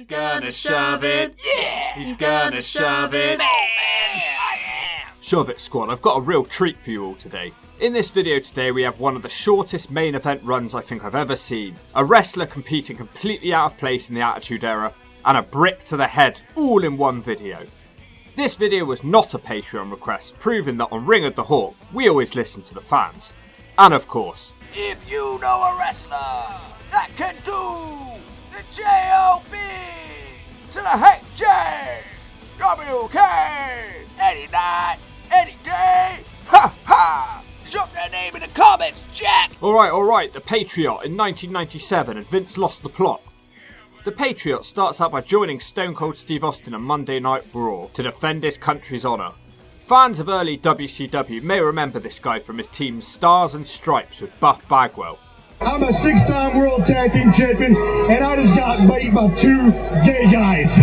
He's gonna shove it. Yeah! He's gonna shove it. Man, I am! Shove it, squad. I've got a real treat for you all today. In this video today we have one of the shortest main event runs I think I've ever seen. A wrestler competing completely out of place in the Attitude Era, and a brick to the head all in one video. This video was not a Patreon request, proving that on Ring of the Hawk we always listen to the fans. And of course, if you know a wrestler that can do the J-O-B to the H-J, W-K, any night, any day, ha ha! Drop their name in the comments, Jack! Alright, the Patriot in 1997 and Vince lost the plot. The Patriot starts out by joining Stone Cold Steve Austin on Monday Night Raw to defend his country's honour. Fans of early WCW may remember this guy from his team's Stars and Stripes with Buff Bagwell. I'm a 6-time World Tag Team Champion, and I just got beat by 2 gay guys.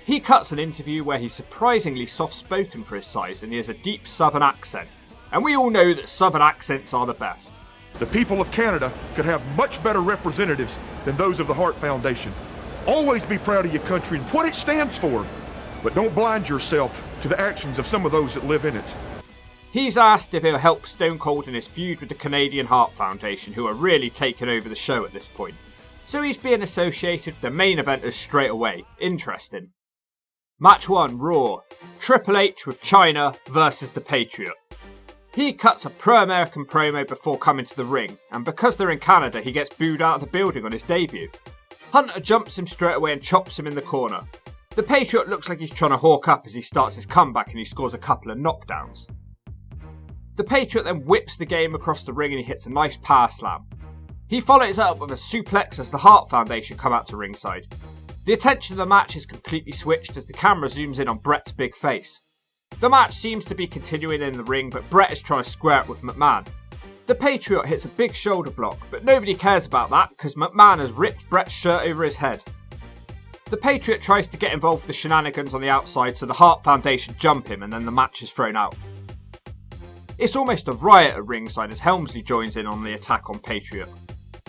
He cuts an interview where he's surprisingly soft-spoken for his size and he has a deep southern accent. And we all know that southern accents are the best. The people of Canada could have much better representatives than those of the Hart Foundation. Always be proud of your country and what it stands for, but don't blind yourself to the actions of some of those that live in it. He's asked if he'll help Stone Cold in his feud with the Canadian Hart Foundation, who are really taking over the show at this point. So he's being associated with the main eventers straight away. Interesting. Match 1, Raw. Triple H with China versus the Patriot. He cuts a pro-American promo before coming to the ring, and because they're in Canada, he gets booed out of the building on his debut. Hunter jumps him straight away and chops him in the corner. The Patriot looks like he's trying to hawk up as he starts his comeback and he scores a couple of knockdowns. The Patriot then whips the game across the ring and he hits a nice power slam. He follows up with a suplex as the Hart Foundation come out to ringside. The attention of the match is completely switched as the camera zooms in on Bret's big face. The match seems to be continuing in the ring, but Bret is trying to square it with McMahon. The Patriot hits a big shoulder block, but nobody cares about that because McMahon has ripped Bret's shirt over his head. The Patriot tries to get involved with the shenanigans on the outside, so the Hart Foundation jump him and then the match is thrown out. It's almost a riot at ringside as Helmsley joins in on the attack on Patriot.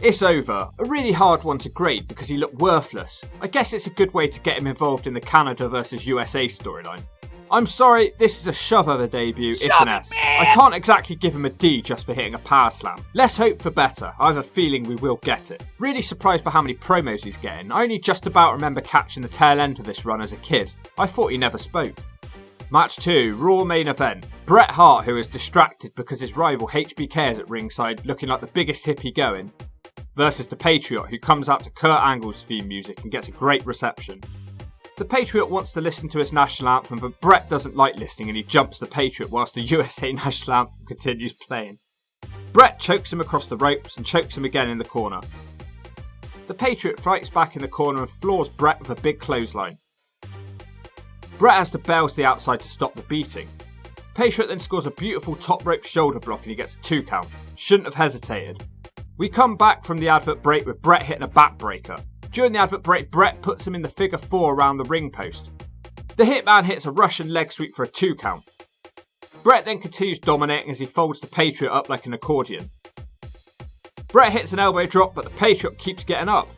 It's over. A really hard one to grade because he looked worthless. I guess it's a good way to get him involved in the Canada vs USA storyline. I'm sorry, this is a shove of a debut, if an S. I can't exactly give him a D just for hitting a power slam. Let's hope for better. I have a feeling we will get it. Really surprised by how many promos he's getting. I only just about remember catching the tail end of this run as a kid. I thought he never spoke. Match 2, Raw main event. Bret Hart, who is distracted because his rival HBK is at ringside looking like the biggest hippie going, versus the Patriot, who comes out to Kurt Angle's theme music and gets a great reception. The Patriot wants to listen to his national anthem, but Bret doesn't like listening and he jumps the Patriot whilst the USA national anthem continues playing. Bret chokes him across the ropes and chokes him again in the corner. The Patriot fights back in the corner and floors Bret with a big clothesline. Bret has to bail to the outside to stop the beating. Patriot then scores a beautiful top rope shoulder block and he gets a 2 count. Shouldn't have hesitated. We come back from the advert break with Bret hitting a backbreaker. During the advert break, Bret puts him in the figure 4 around the ring post. The Hitman hits a Russian leg sweep for a 2 count. Bret then continues dominating as he folds the Patriot up like an accordion. Bret hits an elbow drop, but the Patriot keeps getting up.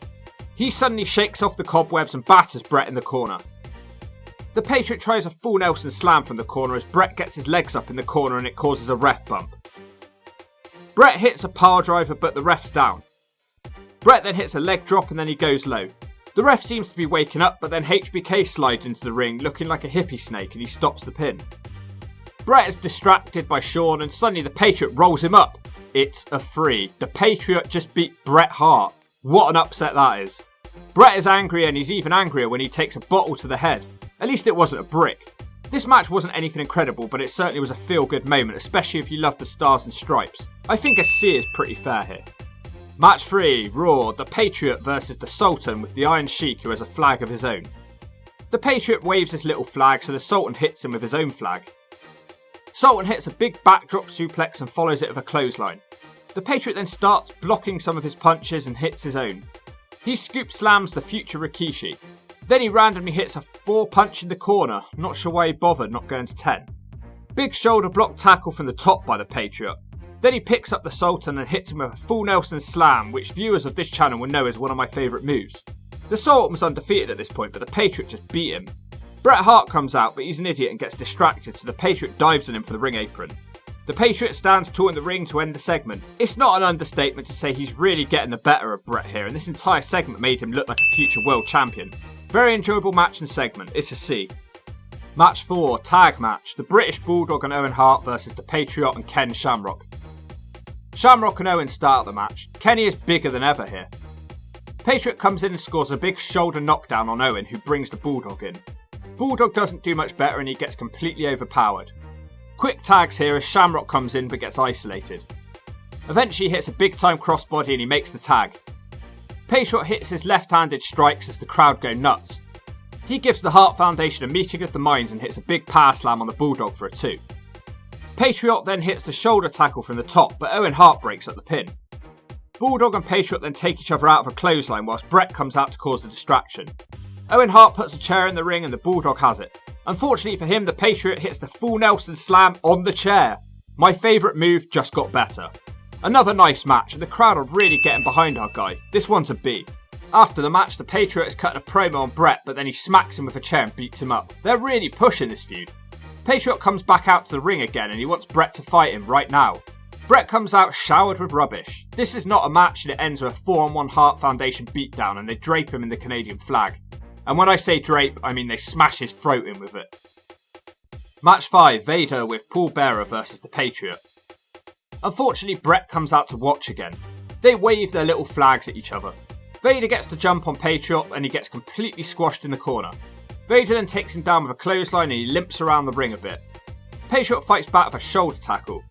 He suddenly shakes off the cobwebs and batters Bret in the corner. The Patriot tries a full Nelson slam from the corner as Bret gets his legs up in the corner and it causes a ref bump. Bret hits a power driver, but the ref's down. Bret then hits a leg drop and then he goes low. The ref seems to be waking up, but then HBK slides into the ring looking like a hippie snake and he stops the pin. Bret is distracted by Shawn and suddenly the Patriot rolls him up. It's a 3. The Patriot just beat Bret Hart. What an upset that is. Bret is angry and he's even angrier when he takes a bottle to the head. At least it wasn't a brick. This match wasn't anything incredible, but it certainly was a feel-good moment, especially if you love the Stars and Stripes. I think a C is pretty fair here. Match 3, Raw, the Patriot versus the Sultan with the Iron Sheik who has a flag of his own. The Patriot waves his little flag so the Sultan hits him with his own flag. Sultan hits a big backdrop suplex and follows it with a clothesline. The Patriot then starts blocking some of his punches and hits his own. He scoop slams the future Rikishi. Then he randomly hits a 4 punch in the corner, not sure why he bothered not going to 10. Big shoulder block tackle from the top by the Patriot. Then he picks up the Sultan and hits him with a full Nelson slam, which viewers of this channel will know is one of my favourite moves. The Sultan was undefeated at this point, but the Patriot just beat him. Bret Hart comes out, but he's an idiot and gets distracted, so the Patriot dives on him for the ring apron. The Patriot stands tall in the ring to end the segment. It's not an understatement to say he's really getting the better of Bret here, and this entire segment made him look like a future world champion. Very enjoyable match and segment, it's a C. Match 4, tag match. The British Bulldog and Owen Hart versus the Patriot and Ken Shamrock. Shamrock and Owen start the match. Kenny is bigger than ever here. Patriot comes in and scores a big shoulder knockdown on Owen, who brings the Bulldog in. Bulldog doesn't do much better and he gets completely overpowered. Quick tags here as Shamrock comes in but gets isolated. Eventually he hits a big time crossbody and he makes the tag. Patriot hits his left-handed strikes as the crowd go nuts. He gives the Hart Foundation a meeting of the minds and hits a big power slam on the Bulldog for a 2. Patriot then hits the shoulder tackle from the top, but Owen Hart breaks up the pin. Bulldog and Patriot then take each other out of a clothesline whilst Bret comes out to cause the distraction. Owen Hart puts a chair in the ring and the Bulldog has it. Unfortunately for him, the Patriot hits the full Nelson slam on the chair. My favourite move just got better. Another nice match and the crowd are really getting behind our guy. This one's a B. After the match, the Patriot is cutting a promo on Bret, but then he smacks him with a chair and beats him up. They're really pushing this feud. Patriot comes back out to the ring again and he wants Bret to fight him right now. Bret comes out showered with rubbish. This is not a match and it ends with a 4-on-1 Hart Foundation beatdown and they drape him in the Canadian flag. And when I say drape, I mean they smash his throat in with it. Match 5, Vader with Paul Bearer versus the Patriot. Unfortunately, Bret comes out to watch again. They wave their little flags at each other. Vader gets to jump on Patriot and he gets completely squashed in the corner. Vader then takes him down with a clothesline and he limps around the ring a bit. Patriot fights back with a shoulder tackle.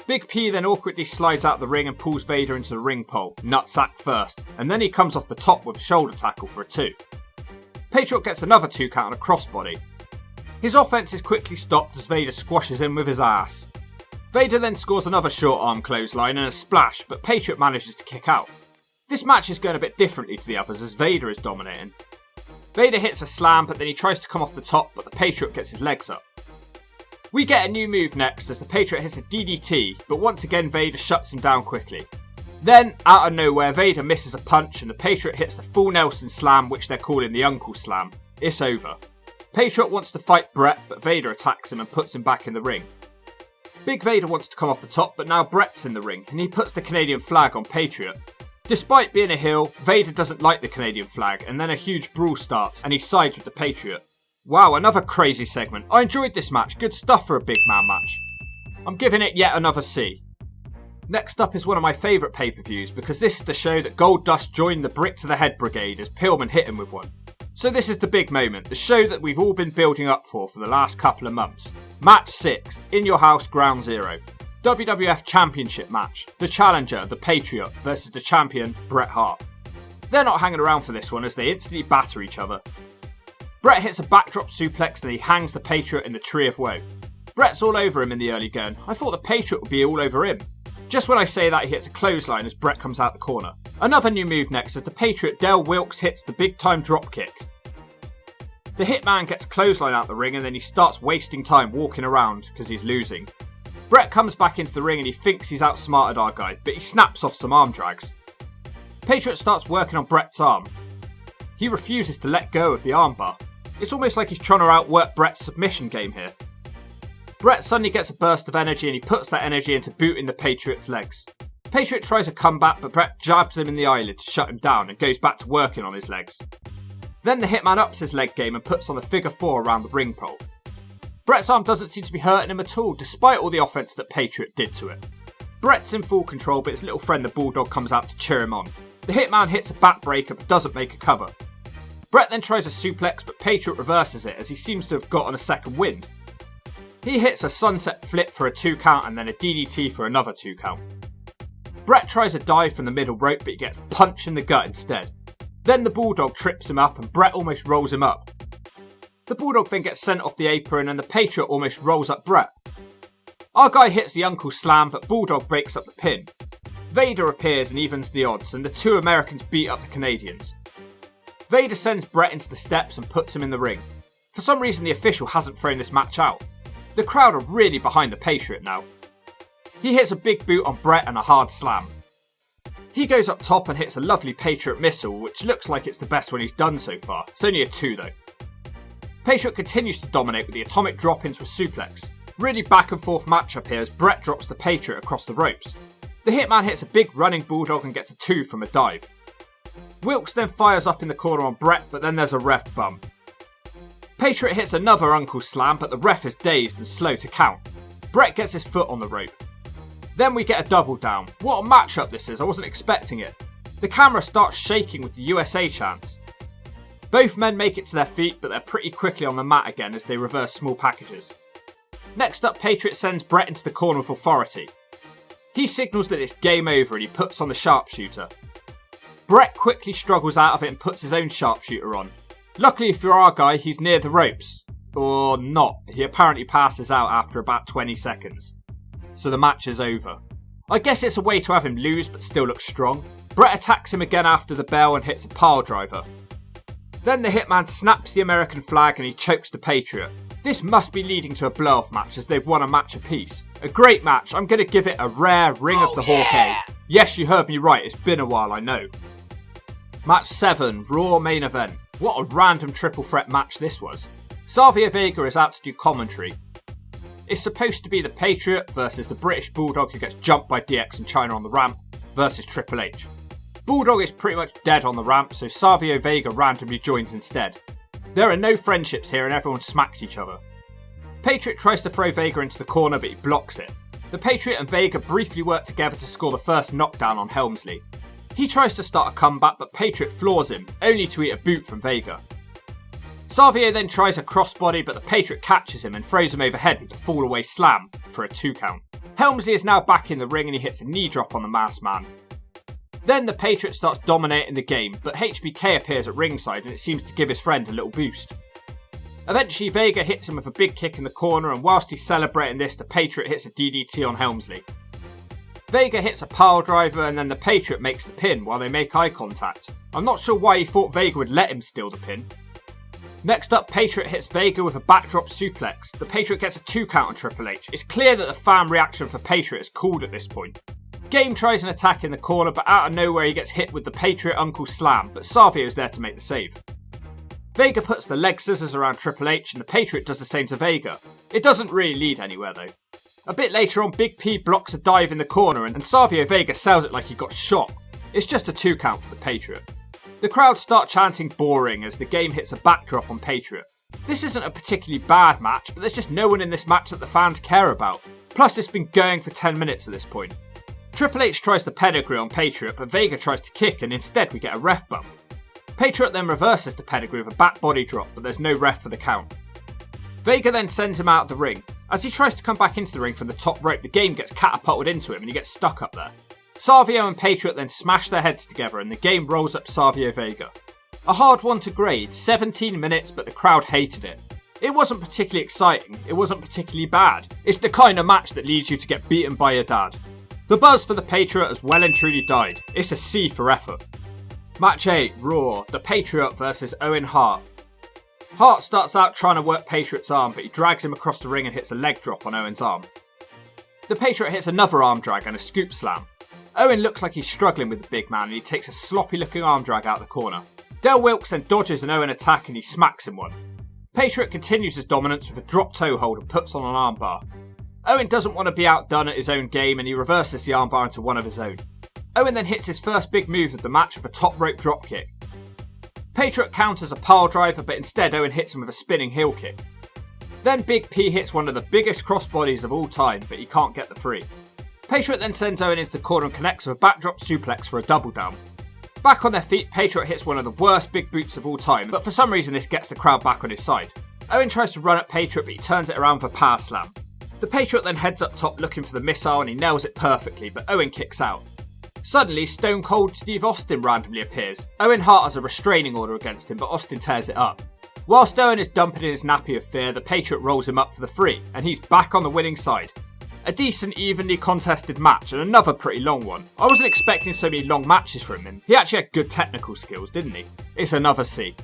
Big P then awkwardly slides out the ring and pulls Vader into the ring pole, nutsack first, and then he comes off the top with a shoulder tackle for a 2. Patriot gets another 2 count on a crossbody. His offense is quickly stopped as Vader squashes him with his ass. Vader then scores another short arm clothesline and a splash, but Patriot manages to kick out. This match is going a bit differently to the others as Vader is dominating. Vader hits a slam, but then he tries to come off the top, but the Patriot gets his legs up. We get a new move next as the Patriot hits a DDT, but once again Vader shuts him down quickly. Then, out of nowhere, Vader misses a punch and the Patriot hits the full Nelson slam, which they're calling the Uncle Slam. It's over. Patriot wants to fight Bret, but Vader attacks him and puts him back in the ring. Big Vader wants to come off the top, but now Bret's in the ring and he puts the Canadian flag on Patriot. Despite being a heel, Vader doesn't like the Canadian flag and then a huge brawl starts and he sides with the Patriot. Wow, another crazy segment. I enjoyed this match, good stuff for a big man match. I'm giving it yet another C. Next up is one of my favourite pay-per-views because this is the show that Goldust joined the Brick to the Head Brigade as Pillman hit him with one. So this is the big moment, the show that we've all been building up for the last couple of months. Match 6, In Your House Ground Zero. WWF Championship match. The challenger, the Patriot, versus the champion, Bret Hart. They're not hanging around for this one as they instantly batter each other. Bret hits a backdrop suplex and he hangs the Patriot in the Tree of Woe. Bret's all over him in the early going. I thought the Patriot would be all over him. Just when I say that, he hits a clothesline as Bret comes out the corner. Another new move next as the Patriot Del Wilkes hits the big time drop kick. The Hitman gets a clothesline out the ring and then he starts wasting time walking around because he's losing. Bret comes back into the ring and he thinks he's outsmarted our guy, but he snaps off some arm drags. Patriot starts working on Bret's arm. He refuses to let go of the armbar. It's almost like he's trying to outwork Bret's submission game here. Bret suddenly gets a burst of energy and he puts that energy into booting the Patriot's legs. Patriot tries a comeback, but Bret jabs him in the eyelid to shut him down and goes back to working on his legs. Then the Hitman ups his leg game and puts on a figure 4 around the ring pole. Bret's arm doesn't seem to be hurting him at all, despite all the offense that Patriot did to it. Bret's in full control, but his little friend the Bulldog comes out to cheer him on. The Hitman hits a backbreaker but doesn't make a cover. Bret then tries a suplex, but Patriot reverses it as he seems to have gotten a second wind. He hits a sunset flip for a 2 count and then a DDT for another 2 count. Bret tries a dive from the middle rope, but he gets punched in the gut instead. Then the Bulldog trips him up and Bret almost rolls him up. The Bulldog then gets sent off the apron and the Patriot almost rolls up Bret. Our guy hits the Uncle Slam, but Bulldog breaks up the pin. Vader appears and evens the odds and the 2 Americans beat up the Canadians. Vader sends Bret into the steps and puts him in the ring. For some reason the official hasn't thrown this match out. The crowd are really behind the Patriot now. He hits a big boot on Bret and a hard slam. He goes up top and hits a lovely Patriot missile, which looks like it's the best one he's done so far. It's only a 2 though. Patriot continues to dominate with the atomic drop into a suplex. Really back and forth matchup here as Bret drops the Patriot across the ropes. The Hitman hits a big running Bulldog and gets a 2 from a dive. Wilkes then fires up in the corner on Bret, but then there's a ref bump. Patriot hits another Uncle Slam, but the ref is dazed and slow to count. Bret gets his foot on the rope. Then we get a double down. What a matchup this is, I wasn't expecting it. The camera starts shaking with the USA chants. Both men make it to their feet, but they're pretty quickly on the mat again as they reverse small packages. Next up, Patriot sends Bret into the corner with authority. He signals that it's game over and he puts on the sharpshooter. Bret quickly struggles out of it and puts his own sharpshooter on. Luckily for our guy, he's near the ropes. Or not, he apparently passes out after about 20 seconds. So the match is over. I guess it's a way to have him lose but still look strong. Bret attacks him again after the bell and hits a pile driver. Then the Hitman snaps the American flag and he chokes the Patriot. This must be leading to a blow-off match as they've won a match apiece. A great match, I'm going to give it a rare Ring of the Hawk A. Yes, you heard me right, it's been a while, I know. Match 7, Raw main event. What a random triple threat match this was. Savio Vega is out to do commentary. It's supposed to be the Patriot versus the British Bulldog who gets jumped by DX and China on the ramp versus Triple H. Bulldog is pretty much dead on the ramp, so Savio Vega randomly joins instead. There are no friendships here and everyone smacks each other. Patriot tries to throw Vega into the corner but he blocks it. The Patriot and Vega briefly work together to score the first knockdown on Helmsley. He tries to start a comeback but Patriot floors him, only to eat a boot from Vega. Savio then tries a crossbody but the Patriot catches him and throws him overhead with the fall away slam for a 2 count. Helmsley is now back in the ring and he hits a knee drop on the masked man. Then the Patriot starts dominating the game, but HBK appears at ringside and it seems to give his friend a little boost. Eventually Vega hits him with a big kick in the corner and whilst he's celebrating this, the Patriot hits a DDT on Helmsley. Vega hits a pile driver and then the Patriot makes the pin while they make eye contact. I'm not sure why he thought Vega would let him steal the pin. Next up, Patriot hits Vega with a backdrop suplex. The Patriot gets a 2 count on Triple H. It's clear that the fan reaction for Patriot is cooled at this point. Game tries an attack in the corner, but out of nowhere he gets hit with the Patriot Uncle Slam, but Savio is there to make the save. Vega puts the leg scissors around Triple H and the Patriot does the same to Vega. It doesn't really lead anywhere though. A bit later on, Big P blocks a dive in the corner and Savio Vega sells it like he got shot. It's just a 2 count for the Patriot. The crowd start chanting boring as the game hits a backdrop on Patriot. This isn't a particularly bad match, but there's just no one in this match that the fans care about. Plus it's been going for 10 minutes at this point. Triple H tries the pedigree on Patriot, but Vega tries to kick and instead we get a ref bump. Patriot then reverses the pedigree with a back body drop, but there's no ref for the count. Vega then sends him out of the ring. As he tries to come back into the ring from the top rope, the game gets catapulted into him and he gets stuck up there. Savio and Patriot then smash their heads together and the game rolls up Savio Vega. A hard one to grade, 17 minutes, but the crowd hated it. It wasn't particularly exciting, it wasn't particularly bad. It's the kind of match that leads you to get beaten by your dad. The buzz for the Patriot has well and truly died. It's a C for effort. Match 8, Raw, the Patriot versus Owen Hart. Hart starts out trying to work Patriot's arm, but he drags him across the ring and hits a leg drop on Owen's arm. The Patriot hits another arm drag and a scoop slam. Owen looks like he's struggling with the big man and he takes a sloppy looking arm drag out the corner. Del Wilkes then dodges an Owen attack and he smacks him one. Patriot continues his dominance with a drop toe hold and puts on an armbar. Owen doesn't want to be outdone at his own game and he reverses the armbar into one of his own. Owen then hits his first big move of the match with a top rope dropkick. Patriot counters a pile driver, but instead Owen hits him with a spinning heel kick. Then Big P hits one of the biggest crossbodies of all time, but he can't get the free. Patriot then sends Owen into the corner and connects with a backdrop suplex for a double down. Back on their feet, Patriot hits one of the worst big boots of all time, but for some reason this gets the crowd back on his side. Owen tries to run at Patriot, but he turns it around for a power slam. The Patriot then heads up top looking for the missile and he nails it perfectly, but Owen kicks out. Suddenly, Stone Cold Steve Austin randomly appears. Owen Hart has a restraining order against him, but Austin tears it up. Whilst Owen is dumping in his nappy of fear, the Patriot rolls him up for the free, and he's back on the winning side. A decent, evenly contested match, and another pretty long one. I wasn't expecting so many long matches from him. He actually had good technical skills, didn't he? It's another C.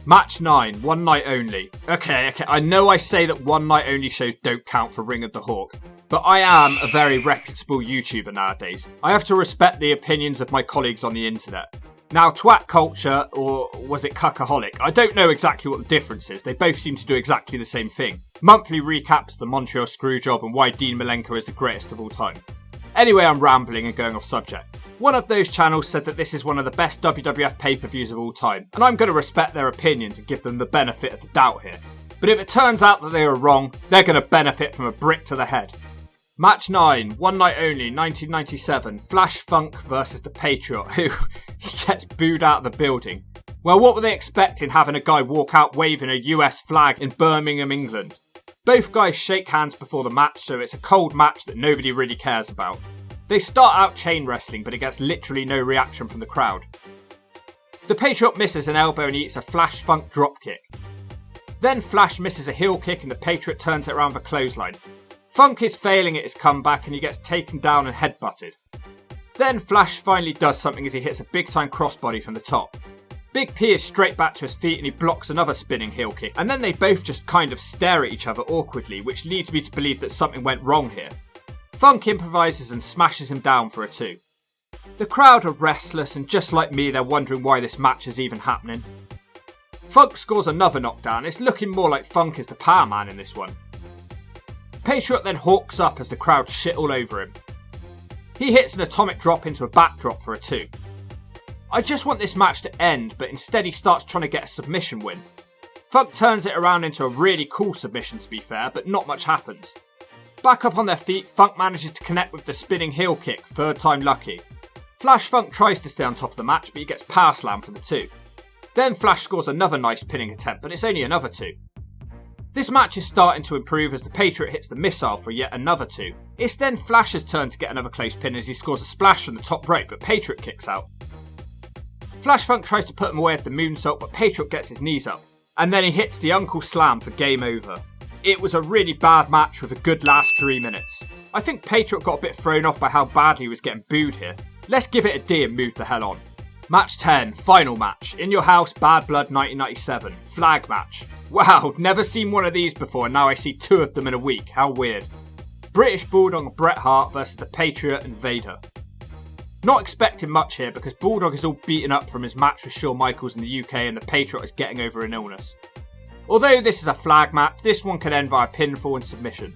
Match 9, one night only. Okay, I know I say that one night only shows don't count for Ring of the Hawk, but I am a very reputable YouTuber nowadays. I have to respect the opinions of my colleagues on the internet. Now, twat culture, or was it cuckaholic? I don't know exactly what the difference is. They both seem to do exactly the same thing. Monthly recaps of the Montreal Screwjob and why Dean Malenko is the greatest of all time. Anyway, I'm rambling and going off subject. One of those channels said that this is one of the best WWF pay-per-views of all time, and I'm going to respect their opinions and give them the benefit of the doubt here. But if it turns out that they are wrong, they're going to benefit from a brick to the head. Match 9, one night only, 1997, Flash Funk versus the Patriot, who gets booed out of the building. Well, what were they expecting having a guy walk out waving a US flag in Birmingham, England? Both guys shake hands before the match, so it's a cold match that nobody really cares about. They start out chain wrestling, but it gets literally no reaction from the crowd. The Patriot misses an elbow and he eats a Flash Funk dropkick. Then Flash misses a heel kick and the Patriot turns it around for clothesline. Funk is failing at his comeback and he gets taken down and headbutted. Then Flash finally does something as he hits a big time crossbody from the top. Big P is straight back to his feet and he blocks another spinning heel kick, and then they both just kind of stare at each other awkwardly, which leads me to believe that something went wrong here. Funk improvises and smashes him down for a 2. The crowd are restless and just like me they're wondering why this match is even happening. Funk scores another knockdown. It's looking more like Funk is the power man in this one. Patriot then hawks up as the crowd shit all over him. He hits an atomic drop into a backdrop for a 2. I just want this match to end, but instead he starts trying to get a submission win. Funk turns it around into a really cool submission to be fair, but not much happens. Back up on their feet, Funk manages to connect with the spinning heel kick, third time lucky. Flash Funk tries to stay on top of the match, but he gets power slammed for the 2. Then Flash scores another nice pinning attempt, but it's only another 2. This match is starting to improve as the Patriot hits the missile for yet another 2. It's then Flash's turn to get another close pin as he scores a splash from the top rope, but Patriot kicks out. Flash Funk tries to put him away with the moonsault, but Patriot gets his knees up. And then he hits the Uncle Slam for game over. It was a really bad match with a good last 3 minutes. I think Patriot got a bit thrown off by how badly he was getting booed here. Let's give it a D and move the hell on. Match 10, final match. In Your House, Bad Blood 1997. Flag match. Wow, never seen one of these before and now I see 2 of them in a week. How weird. British Bulldog Bret Hart versus the Patriot and Vader. Not expecting much here because Bulldog is all beaten up from his match with Shawn Michaels in the UK and the Patriot is getting over an illness. Although this is a flag match, this one can end via pinfall and submission.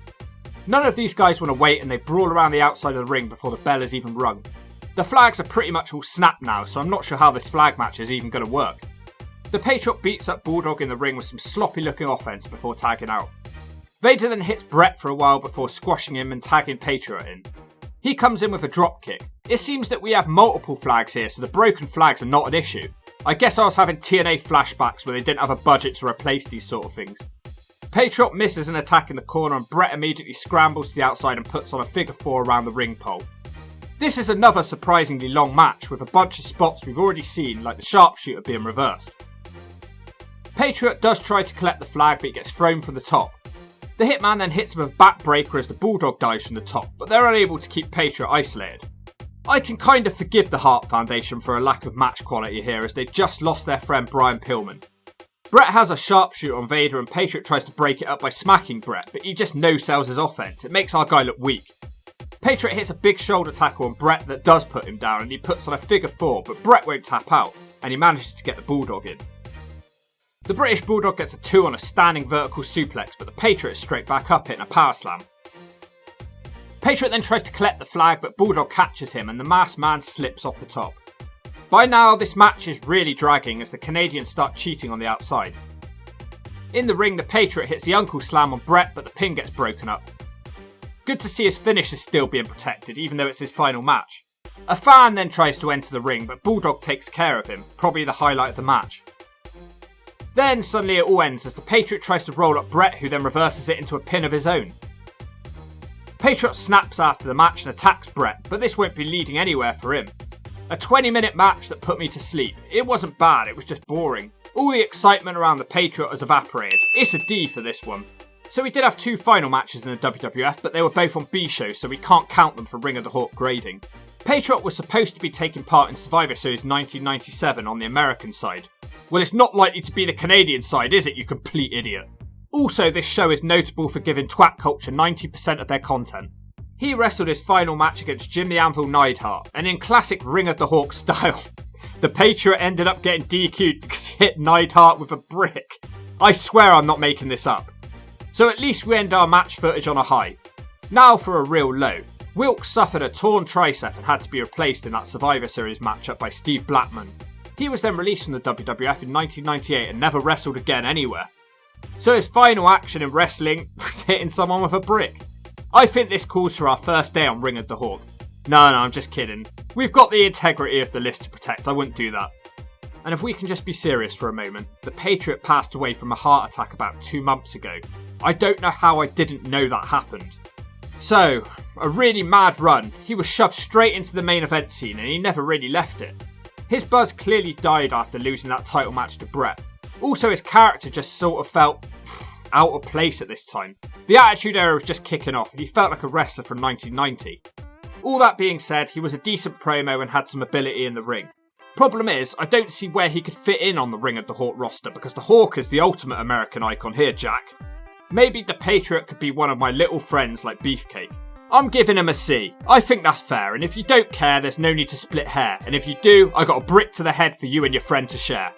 None of these guys want to wait and they brawl around the outside of the ring before the bell is even rung. The flags are pretty much all snapped now, so I'm not sure how this flag match is even going to work. The Patriot beats up Bulldog in the ring with some sloppy looking offense before tagging out. Vader then hits Bret for a while before squashing him and tagging Patriot in. He comes in with a drop kick. It seems that we have multiple flags here, so the broken flags are not an issue. I guess I was having TNA flashbacks where they didn't have a budget to replace these sort of things. Patriot misses an attack in the corner and Bret immediately scrambles to the outside and puts on a figure 4 around the ring pole. This is another surprisingly long match with a bunch of spots we've already seen, like the sharpshooter being reversed. Patriot does try to collect the flag, but he gets thrown from the top. The Hitman then hits him with a backbreaker as the Bulldog dives from the top, but they're unable to keep Patriot isolated. I can kind of forgive the Hart Foundation for a lack of match quality here as they just lost their friend Brian Pillman. Bret has a sharpshooter on Vader and Patriot tries to break it up by smacking Bret, but he just no-sells his offense. It makes our guy look weak. Patriot hits a big shoulder tackle on Bret that does put him down and he puts on a figure 4, but Bret won't tap out and he manages to get the Bulldog in. The British Bulldog gets a 2 on a standing vertical suplex, but the Patriot is straight back up hitting a power slam. Patriot then tries to collect the flag, but Bulldog catches him and the masked man slips off the top. By now, this match is really dragging as the Canadians start cheating on the outside. In the ring, the Patriot hits the Uncle Slam on Bret, but the pin gets broken up. Good to see his finish is still being protected, even though it's his final match. A fan then tries to enter the ring, but Bulldog takes care of him, probably the highlight of the match. Then suddenly it all ends as the Patriot tries to roll up Bret, who then reverses it into a pin of his own. Patriot snaps after the match and attacks Bret, but this won't be leading anywhere for him. A 20-minute match that put me to sleep. It wasn't bad, it was just boring. All the excitement around the Patriot has evaporated. It's a D for this one. So we did have 2 final matches in the WWF, but they were both on B shows, so we can't count them for Ring of the Hawk grading. Patriot was supposed to be taking part in Survivor Series 1997 on the American side. Well, it's not likely to be the Canadian side, is it, you complete idiot? Also, this show is notable for giving twat culture 90% of their content. He wrestled his final match against Jim the Anvil Neidhart, and in classic Ring of the Hawk style, the Patriot ended up getting DQ'd because he hit Neidhart with a brick. I swear I'm not making this up. So at least we end our match footage on a high. Now for a real low. Wilkes suffered a torn tricep and had to be replaced in that Survivor Series matchup by Steve Blackman. He was then released from the WWF in 1998 and never wrestled again anywhere. So his final action in wrestling was hitting someone with a brick. I think this calls for our first day on Ring of the Hawk. No, I'm just kidding. We've got the integrity of the list to protect, I wouldn't do that. And if we can just be serious for a moment, the Patriot passed away from a heart attack about 2 months ago. I don't know how I didn't know that happened. So, a really mad run. He was shoved straight into the main event scene and he never really left it. His buzz clearly died after losing that title match to Bret. Also, his character just sort of felt out of place at this time. The Attitude Era was just kicking off and he felt like a wrestler from 1990. All that being said, he was a decent promo and had some ability in the ring. Problem is, I don't see where he could fit in on the Ring of the Hawk roster because the Hawk is the ultimate American icon here, Jack. Maybe the Patriot could be one of my little friends like Beefcake. I'm giving him a C. I think that's fair, and if you don't care, there's no need to split hair, and if you do, I got a brick to the head for you and your friend to share.